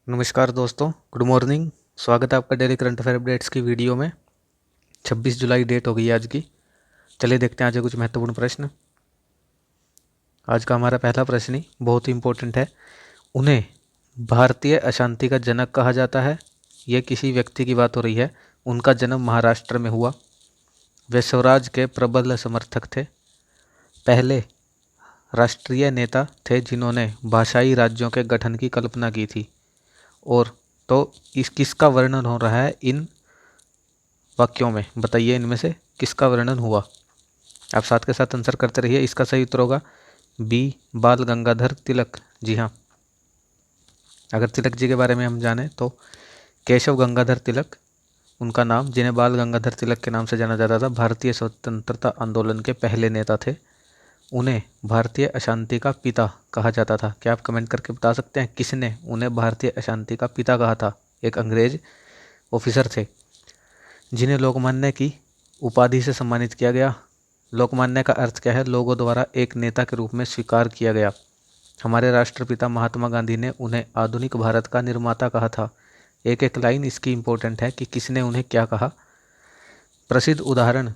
नमस्कार दोस्तों, good morning. स्वागत है आपका डेली करंट अफेयर अपडेट्स की वीडियो में। 26 जुलाई डेट हो गई है आज की। चलिए देखते हैं आज के कुछ महत्वपूर्ण प्रश्न। आज का हमारा पहला प्रश्न ही बहुत ही इम्पोर्टेंट है। उन्हें भारतीय अशांति का जनक कहा जाता है। ये किसी व्यक्ति की बात हो रही है। उनका जन्म महाराष्ट्र में हुआ। वे स्वराज के प्रबल समर्थक थे। पहले राष्ट्रीय नेता थे जिन्होंने भाषाई राज्यों के गठन की कल्पना की थी। और तो इस किसका वर्णन हो रहा है इन वाक्यों में? बताइए इनमें से किसका वर्णन हुआ। आप साथ के साथ आंसर करते रहिए। इसका सही उत्तर होगा बी, बाल गंगाधर तिलक। जी हाँ, अगर तिलक जी के बारे में हम जाने तो केशव गंगाधर तिलक उनका नाम, जिन्हें बाल गंगाधर तिलक के नाम से जाना जाता था, भारतीय स्वतंत्रता आंदोलन के पहले नेता थे। उन्हें भारतीय अशांति का पिता कहा जाता था। क्या आप कमेंट करके बता सकते हैं किसने उन्हें भारतीय अशांति का पिता कहा था? एक अंग्रेज ऑफिसर थे जिन्हें लोकमान्य की उपाधि से सम्मानित किया गया। लोकमान्य का अर्थ क्या है? लोगों द्वारा एक नेता के रूप में स्वीकार किया गया। हमारे राष्ट्रपिता महात्मा गांधी ने उन्हें आधुनिक भारत का निर्माता कहा था। एक एक लाइन इसकी इम्पोर्टेंट है कि किसने उन्हें क्या कहा। प्रसिद्ध उदाहरण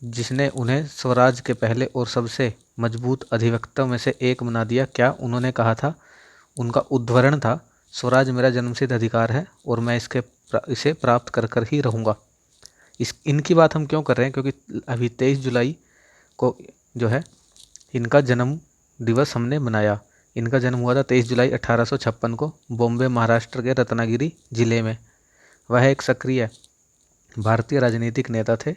जिसने उन्हें स्वराज के पहले और सबसे मजबूत अधिवक्ता में से एक बना दिया, क्या उन्होंने कहा था? उनका उद्धरण था, स्वराज मेरा जन्मसिद्ध अधिकार है और मैं इसे प्राप्त कर कर ही रहूँगा। इनकी बात हम क्यों कर रहे हैं? क्योंकि अभी 23 जुलाई को जो है इनका जन्म दिवस हमने मनाया। इनका जन्म हुआ था 23 जुलाई 1856 को बॉम्बे महाराष्ट्र के रत्नागिरी जिले में। वह एक सक्रिय भारतीय राजनीतिक नेता थे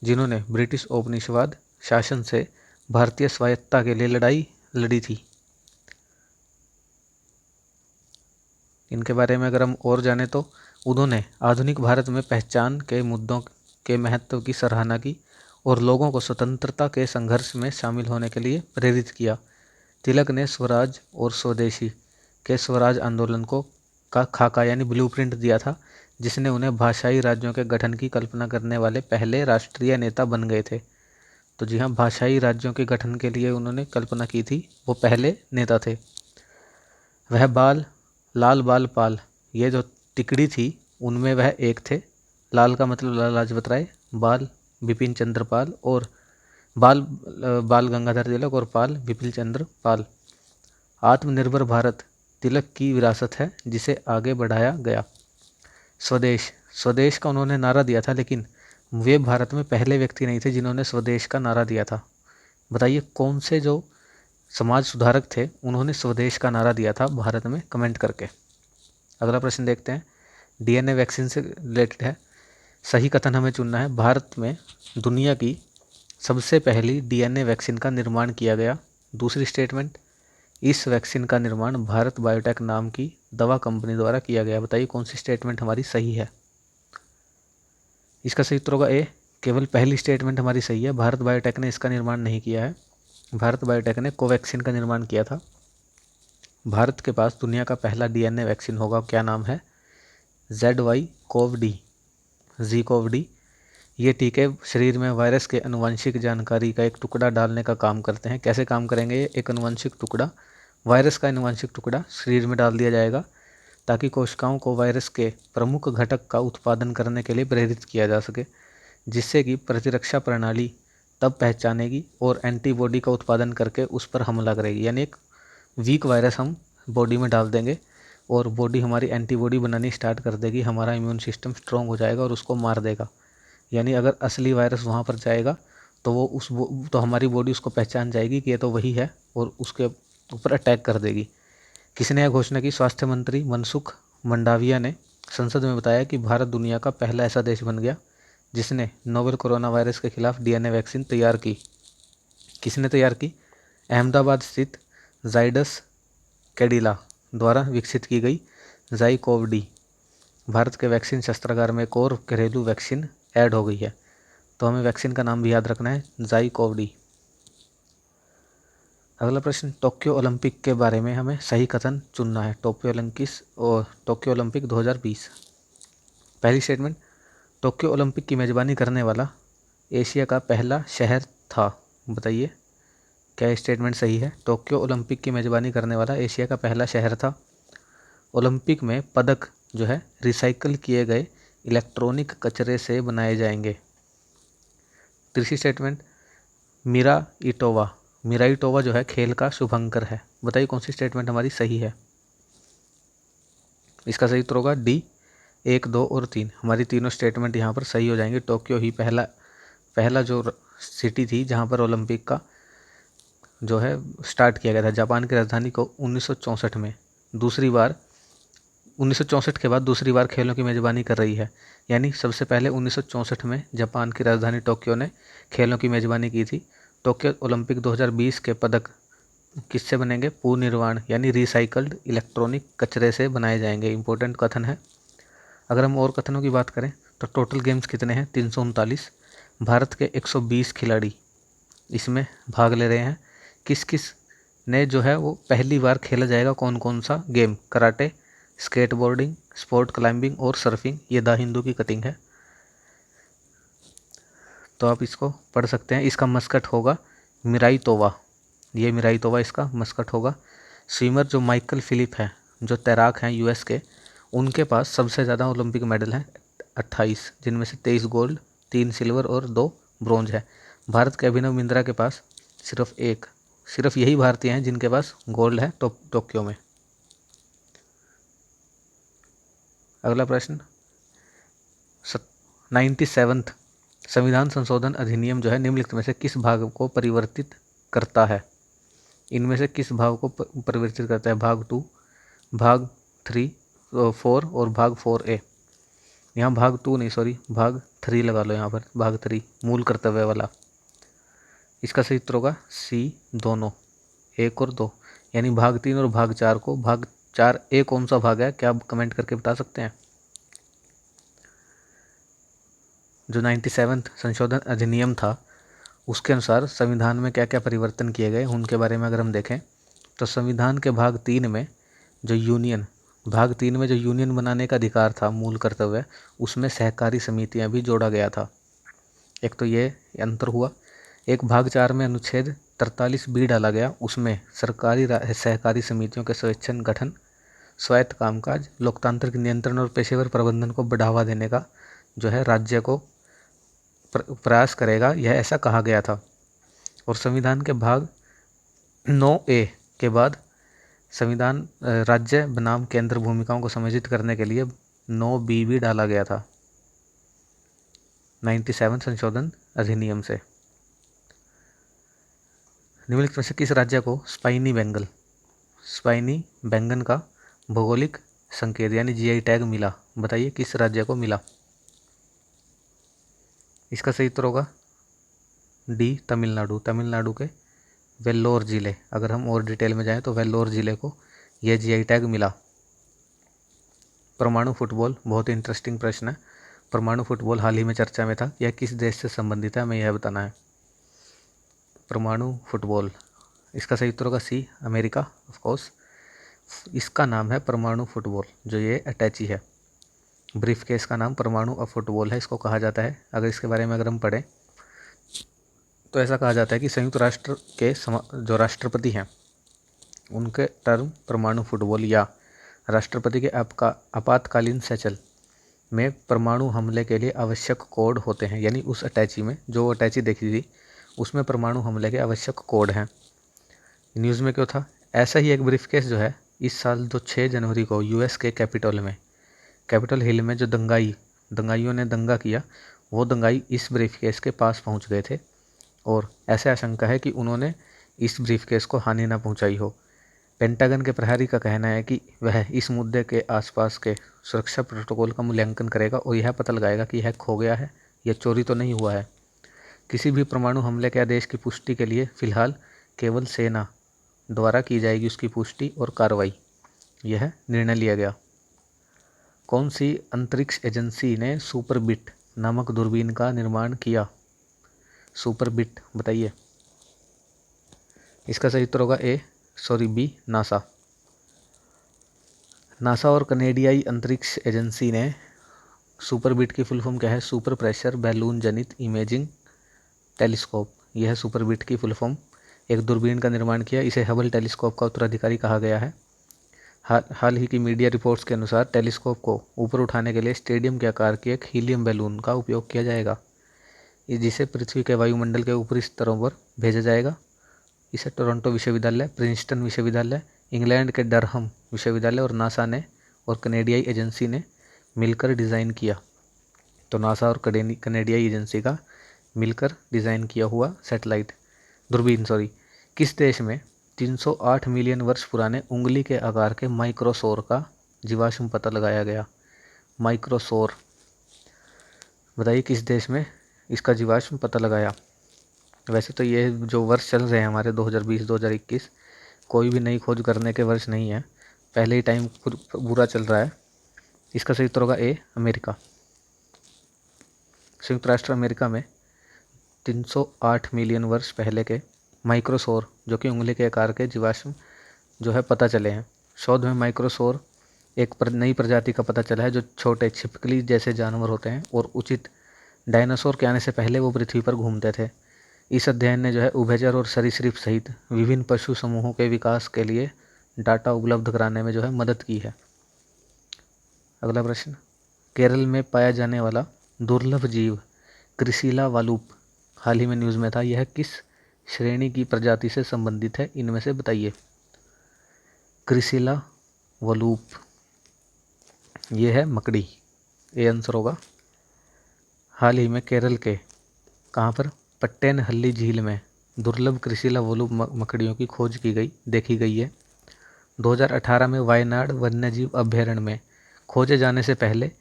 जिन्होंने ब्रिटिश उपनिवेशवाद शासन से भारतीय स्वायत्तता के लिए लड़ाई लड़ी थी। इनके बारे में अगर हम और जाने तो उन्होंने आधुनिक भारत में पहचान के मुद्दों के महत्व की सराहना की और लोगों को स्वतंत्रता के संघर्ष में शामिल होने के लिए प्रेरित किया। तिलक ने स्वराज और स्वदेशी के स्वराज आंदोलन को का खाका यानी ब्लूप्रिंट दिया था, जिसने उन्हें भाषाई राज्यों के गठन की कल्पना करने वाले पहले राष्ट्रीय नेता बन गए थे। तो जी हाँ, भाषाई राज्यों के गठन के लिए उन्होंने कल्पना की थी, वो पहले नेता थे। वह लाल बाल पाल, ये जो तिकड़ी थी उनमें वह एक थे। लाल का मतलब लाला लाजपत राय, बाल बिपिन चंद्र पाल और बाल गंगाधर तिलक और पाल बिपिन चंद्र पाल। आत्मनिर्भर भारत तिलक की विरासत है जिसे आगे बढ़ाया गया। स्वदेश का उन्होंने नारा दिया था, लेकिन वे भारत में पहले व्यक्ति नहीं थे जिन्होंने स्वदेश का नारा दिया था। बताइए कौन से जो समाज सुधारक थे उन्होंने स्वदेश का नारा दिया था भारत में? कमेंट करके। अगला प्रश्न देखते हैं, डीएनए वैक्सीन से रिलेटेड है। सही कथन हमें चुनना है। भारत में दुनिया की सबसे पहली डीएनए वैक्सीन का निर्माण किया गया। दूसरी स्टेटमेंट, इस वैक्सीन का निर्माण भारत बायोटेक नाम की दवा कंपनी द्वारा किया गया। बताइए कौन सी स्टेटमेंट हमारी सही है? इसका सही उत्तर होगा ए, केवल पहली स्टेटमेंट हमारी सही है। भारत बायोटेक ने इसका निर्माण नहीं किया है। भारत बायोटेक ने कोवैक्सीन का निर्माण किया था। भारत के पास दुनिया का पहला डीएनए वैक्सीन होगा। क्या नाम है? ZY-CoV-D। ये टीके शरीर में वायरस के आनुवंशिक जानकारी का एक टुकड़ा डालने का काम करते हैं। कैसे काम करेंगे ये? एक आनुवंशिक टुकड़ा, वायरस का आनुवंशिक टुकड़ा शरीर में डाल दिया जाएगा ताकि कोशिकाओं को वायरस के प्रमुख घटक का उत्पादन करने के लिए प्रेरित किया जा सके, जिससे कि प्रतिरक्षा प्रणाली तब पहचानेगी और एंटीबॉडी का उत्पादन करके उस पर हमला करेगी। यानी एक वीक वायरस हम बॉडी में डाल देंगे और बॉडी हमारी एंटीबॉडी बनानी स्टार्ट कर देगी। हमारा इम्यून सिस्टम स्ट्रॉन्ग हो जाएगा और उसको मार देगा। यानी अगर असली वायरस वहाँ पर जाएगा तो तो हमारी बॉडी उसको पहचान जाएगी कि ये तो वही है और उसके ऊपर अटैक कर देगी। किसने यह घोषणा की? स्वास्थ्य मंत्री मनसुख मंडाविया ने संसद में बताया कि भारत दुनिया का पहला ऐसा देश बन गया जिसने नोवेल कोरोना वायरस के खिलाफ डीएनए वैक्सीन तैयार की। किसने तैयार की? अहमदाबाद स्थित जाइडस कैडिला द्वारा विकसित की गई ZY-CoV-D। भारत के वैक्सीन शस्त्रागार में एक और घरेलू वैक्सीन ऐड हो गई है, तो हमें वैक्सीन का नाम भी याद रखना है, ZY-CoV-D। अगला प्रश्न, टोक्यो ओलंपिक के बारे में हमें सही कथन चुनना है। Tokyo Olympic 2020। पहली स्टेटमेंट, टोक्यो ओलंपिक की मेजबानी करने वाला एशिया का पहला शहर था। बताइए क्या स्टेटमेंट सही है? टोक्यो ओलंपिक की मेजबानी करने वाला एशिया का पहला शहर था। ओलंपिक में पदक जो है रिसाइकल किए गए इलेक्ट्रॉनिक कचरे से बनाए जाएंगे। तीसरी स्टेटमेंट, मिराइटोवा जो है खेल का शुभंकर है। बताइए कौन सी स्टेटमेंट हमारी सही है। इसका सही उत्तर होगा डी, 1, 2 और 3। हमारी तीनों स्टेटमेंट यहाँ पर सही हो जाएंगी। टोक्यो ही पहला जो सिटी थी जहाँ पर ओलंपिक का जो है स्टार्ट किया गया था। जापान की राजधानी को 1964 में दूसरी बार 1964 के बाद दूसरी बार खेलों की मेज़बानी कर रही है। यानी सबसे पहले 1964 में जापान की राजधानी टोक्यो ने खेलों की मेज़बानी की थी। टोक्यो ओलंपिक 2020 के पदक किससे बनेंगे? पुनर्निर्माण यानी रिसाइकल्ड इलेक्ट्रॉनिक कचरे से बनाए जाएंगे। इंपॉर्टेंट कथन है। अगर हम और कथनों की बात करें तो टोटल गेम्स कितने हैं? 339। भारत के 120 खिलाड़ी इसमें भाग ले रहे हैं। किस किस ने जो है वो पहली बार खेला जाएगा कौन कौन सा game? Karate, skateboarding, sport climbing और सर्फिंग। ये द हिंदू की कटिंग है, तो आप इसको पढ़ सकते हैं। इसका मस्कट होगा मिराइतोवा। ये मिराइतोवा इसका मस्कट होगा। स्विमर जो माइकल फिलिप है, जो तैराक हैं यूएस के, उनके पास सबसे ज़्यादा ओलंपिक मेडल हैं 28, जिनमें से 23 गोल्ड, 3 सिल्वर और 2 ब्रॉन्ज है। भारत के अभिनव बिंद्रा के पास सिर्फ यही भारतीय हैं जिनके पास गोल्ड है टोक्यो में। अगला प्रश्न, 97th संविधान संशोधन अधिनियम जो है निम्नलिखित में से किस भाग को परिवर्तित करता है? इनमें से किस भाग को परिवर्तित करता है? भाग 2, भाग 3, 4 और भाग 4A। यहाँ भाग 2 नहीं, सॉरी, भाग 3 लगा लो यहाँ पर। भाग 3 मूल कर्तव्य वाला। इसका सही उत्तर होगा सी, दोनों, 1 और 2। यानी भाग 3 और भाग 4 को, भाग 4A कौन सा भाग है? क्या आप कमेंट करके बता सकते हैं? जो 97th संशोधन अधिनियम था उसके अनुसार संविधान में क्या क्या परिवर्तन किए गए उनके बारे में अगर हम देखें तो संविधान के भाग 3 में जो यूनियन बनाने का अधिकार था, मूल कर्तव्य, उसमें सहकारी समितियां भी जोड़ा गया था। एक तो ये अंतर हुआ। एक भाग 4 में अनुच्छेद 43B डाला गया, उसमें सरकारी सहकारी समितियों के स्वेच्छन गठन, स्वायत्त कामकाज, लोकतांत्रिक नियंत्रण और पेशेवर प्रबंधन को बढ़ावा देने का जो है राज्य को प्रयास करेगा, यह ऐसा कहा गया था। और संविधान के भाग 9A के बाद संविधान राज्य बनाम केंद्र भूमिकाओं को समायोजित करने के लिए 9B भी डाला गया था 97 संशोधन अधिनियम से। निम्नलिखित में से किस राज्य को स्पाइनी बैंगन का भौगोलिक संकेत यानी जीआई टैग मिला? बताइए किस राज्य को मिला? इसका सही उत्तर होगा डी, तमिलनाडु के वेल्लोर जिले। अगर हम और डिटेल में जाएं तो वेल्लोर जिले को यह जीआई टैग मिला। परमाणु फुटबॉल, बहुत इंटरेस्टिंग प्रश्न है। परमाणु फुटबॉल हाल ही में चर्चा में था। यह किस देश से संबंधित है, हमें यह बताना है। परमाणु फुटबॉल, इसका सही उत्तर होगा सी, अमेरिका, ऑफ कोर्स। इसका नाम है परमाणु फुटबॉल। जो ये अटैची है, ब्रीफ केस का नाम परमाणु फुटबॉल है, इसको कहा जाता है। अगर इसके बारे में अगर हम पढ़ें तो ऐसा कहा जाता है कि संयुक्त राष्ट्र के जो राष्ट्रपति हैं उनके टर्म परमाणु फुटबॉल या राष्ट्रपति के आपातकालीन सैचल में परमाणु हमले के लिए आवश्यक कोड होते हैं। यानी उस अटैची में, जो अटैची देखी थी उसमें परमाणु हमले के आवश्यक कोड हैं। न्यूज़ में क्यों था? ऐसा ही एक ब्रीफकेस जो है इस साल जो 6 जनवरी को यूएस के कैपिटल हिल में जो दंगाइयों ने दंगा किया, वो दंगाई इस ब्रीफकेस के पास पहुंच गए थे और ऐसे आशंका है कि उन्होंने इस ब्रीफकेस को हानि न पहुंचाई हो। पेंटागन के प्रहरी का कहना है कि वह इस मुद्दे के आसपास के सुरक्षा प्रोटोकॉल का मूल्यांकन करेगा और यह पता लगाएगा कि यह खो गया है या चोरी तो नहीं हुआ है। किसी भी परमाणु हमले के आदेश की पुष्टि के लिए फिलहाल केवल सेना द्वारा की जाएगी उसकी पुष्टि और कार्रवाई, यह निर्णय लिया गया। कौन सी अंतरिक्ष एजेंसी ने सुपरबिट नामक दूरबीन का निर्माण किया? सुपरबिट, बताइए। इसका सही उत्तर होगा बी, नासा और कनेडियाई अंतरिक्ष एजेंसी ने सुपरबिट की फुल फॉर्म क्या है? सुपर प्रेशर बैलून जनित इमेजिंग टेलीस्कोप। यह सुपरबिट की फुल फॉर्म, एक दूरबीन का निर्माण किया। इसे हबल टेलीस्कोप का उत्तराधिकारी कहा गया है। हाल ही की मीडिया रिपोर्ट्स के अनुसार टेलीस्कोप को ऊपर उठाने के लिए स्टेडियम के आकार की एक हीलियम बैलून का उपयोग किया जाएगा, जिसे पृथ्वी के वायुमंडल के ऊपरी स्तरों पर भेजा जाएगा। इसे टोरंटो विश्वविद्यालय, प्रिंसटन विश्वविद्यालय, इंग्लैंड के डरहम विश्वविद्यालय और नासा ने और कनेडियाई एजेंसी ने मिलकर डिज़ाइन किया। तो नासा और कनेडियाई एजेंसी का मिलकर डिज़ाइन किया हुआ सैटेलाइट दूरबीन किस देश में 308 मिलियन वर्ष पुराने उंगली के आकार के माइक्रोसौर का जीवाश्म पता लगाया गया? माइक्रोसौर, बताइए किस देश में इसका जीवाश्म पता लगाया? वैसे तो ये जो वर्ष चल रहे हैं हमारे 2020-2021 कोई भी नई खोज करने के वर्ष नहीं है, पहले ही टाइम बुरा चल रहा है। इसका सही उत्तर होगा ए, अमेरिका। संयुक्त राष्ट्र अमेरिका में 308 मिलियन वर्ष पहले के माइक्रोसौर जो कि उंगली के आकार के जीवाश्म जो है पता चले हैं। शोध में माइक्रोसौर एक नई प्रजाति का पता चला है जो छोटे छिपकली जैसे जानवर होते हैं और उचित डायनासोर के आने से पहले वो पृथ्वी पर घूमते थे। इस अध्ययन ने जो है उभयचर और सरीसृप सहित विभिन्न पशु समूहों के विकास के लिए डाटा उपलब्ध कराने में जो है मदद की है। अगला प्रश्न, केरल में पाया जाने वाला दुर्लभ जीव क्रिसिला वालूप हाल ही में न्यूज़ में था, यह किस श्रेणी की प्रजाति से संबंधित है? इनमें से बताइए। क्रिसिला वालूप ये है मकड़ी, ये आंसर होगा। हाल ही में केरल के कहाँ पर पट्टेनहल्ली झील में दुर्लभ क्रिसिला वालूप मकड़ियों की खोज देखी गई है। 2018 में वायनाड वन्यजीव अभयारण्य में खोजे जाने से पहले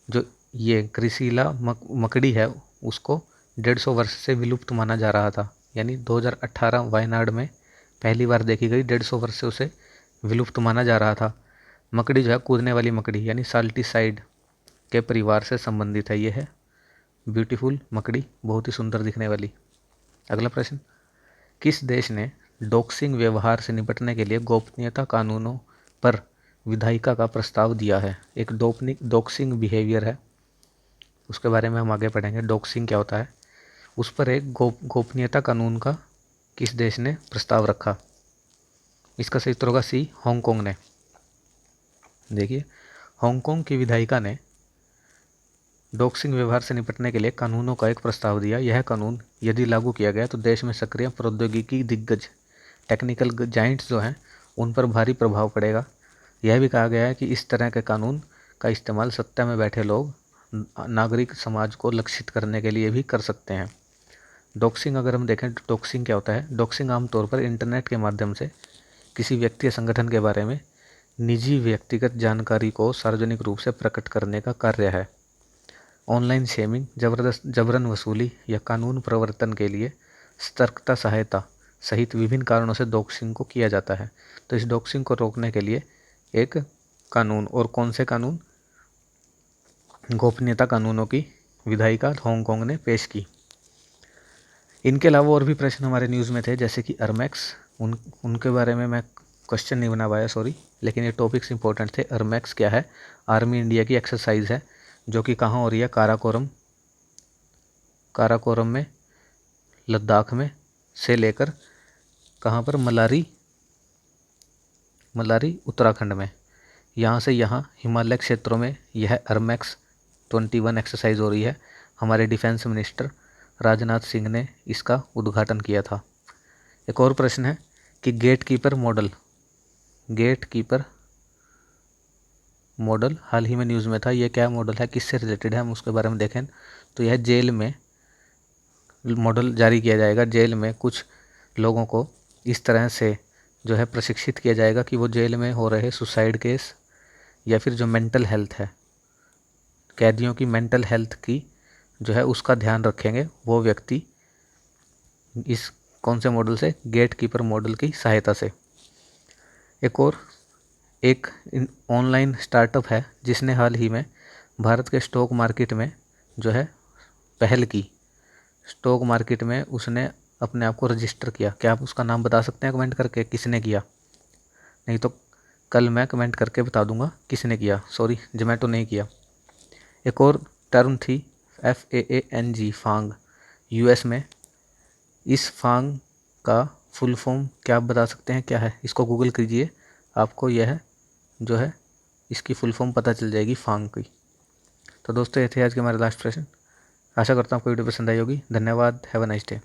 जो ये क्रिसिला मकड़ी है उसको 150 वर्ष से विलुप्त माना जा रहा था। यानी 2018 वायनाड में पहली बार देखी गई, 150 वर्ष से उसे विलुप्त माना जा रहा था। मकड़ी जो है कूदने वाली मकड़ी यानी साल्टीसाइड के परिवार से संबंधित है। ये है ब्यूटीफुल मकड़ी, बहुत ही सुंदर दिखने वाली। अगला प्रश्न, किस देश ने डॉक्सिंग व्यवहार से निपटने के लिए गोपनीयता कानूनों पर विधायिका का प्रस्ताव दिया है? एक डॉक्सिंग बिहेवियर है, उसके बारे में हम आगे पढ़ेंगे। डॉक्सिंग क्या होता है, उस पर एक गोपनीयता कानून का किस देश ने प्रस्ताव रखा? इसका सही उत्तर होगा सी, हांगकांग ने। देखिए, हांगकांग की विधायिका ने डॉक्सिंग व्यवहार से निपटने के लिए कानूनों का एक प्रस्ताव दिया। यह कानून यदि लागू किया गया तो देश में सक्रिय प्रौद्योगिकी दिग्गज टेक्निकल जाइंट्स जो हैं उन पर भारी प्रभाव पड़ेगा। यह भी कहा गया है कि इस तरह के कानून का इस्तेमाल सत्ता में बैठे लोग नागरिक समाज को लक्षित करने के लिए भी कर सकते हैं। डॉक्सिंग अगर हम देखें तो डॉक्सिंग क्या होता है? डॉक्सिंग आमतौर पर इंटरनेट के माध्यम से किसी व्यक्ति या संगठन के बारे में निजी व्यक्तिगत जानकारी को सार्वजनिक रूप से प्रकट करने का कार्य है। ऑनलाइन शेमिंग, जबरन वसूली या कानून प्रवर्तन के लिए सतर्कता सहायता सहित विभिन्न कारणों से डॉक्सिंग को किया जाता है। तो इस डॉक्सिंग को रोकने के लिए एक कानून, और कौन से कानून? गोपनीयता कानूनों की विधायिका हांगकांग ने पेश की। इनके अलावा और भी प्रश्न हमारे न्यूज़ में थे, जैसे कि अरमैक्स, उनके बारे में मैं क्वेश्चन नहीं बना पाया लेकिन ये टॉपिक्स इंपॉर्टेंट थे। अरमैक्स क्या है? आर्मी इंडिया की एक्सरसाइज है जो कि कहाँ हो रही है? काराकोरम में, लद्दाख में से लेकर कहाँ पर? मलारी उत्तराखंड में। यहाँ से यहाँ हिमालय क्षेत्रों में यह अरमैक्स 21 एक्सरसाइज हो रही है। हमारे डिफेंस मिनिस्टर राजनाथ सिंह ने इसका उद्घाटन किया था। एक और प्रश्न है कि गेटकीपर मॉडल हाल ही में न्यूज़ में था, ये क्या मॉडल है, किससे रिलेटेड है? हम उसके बारे में देखें तो यह जेल में मॉडल जारी किया जाएगा। जेल में कुछ लोगों को इस तरह से जो है प्रशिक्षित किया जाएगा कि वो जेल में हो रहे सुसाइड केस या फिर जो मेंटल हेल्थ है, कैदियों की मेंटल हेल्थ की जो है उसका ध्यान रखेंगे वो व्यक्ति इस कौन से मॉडल से? गेटकीपर मॉडल की सहायता से। एक ऑनलाइन स्टार्टअप है जिसने हाल ही में भारत के स्टॉक मार्केट में जो है पहल की। स्टॉक मार्केट में उसने अपने आप को रजिस्टर किया। क्या आप उसका नाम बता सकते हैं कमेंट करके किसने किया? नहीं तो कल मैं कमेंट करके बता दूंगा किसने किया। जोमेटो नहीं किया। एक और टर्म थी FAANG, फांग, US में। इस फांग का फुल फॉर्म क्या आप बता सकते हैं क्या है? इसको गूगल कीजिए, आपको यह जो है इसकी फुल फॉर्म पता चल जाएगी फांग की। तो दोस्तों ये थे आज के हमारे लास्ट प्रश्न। आशा करता हूँ आपको वीडियो पसंद आई होगी। धन्यवाद। Have a nice day.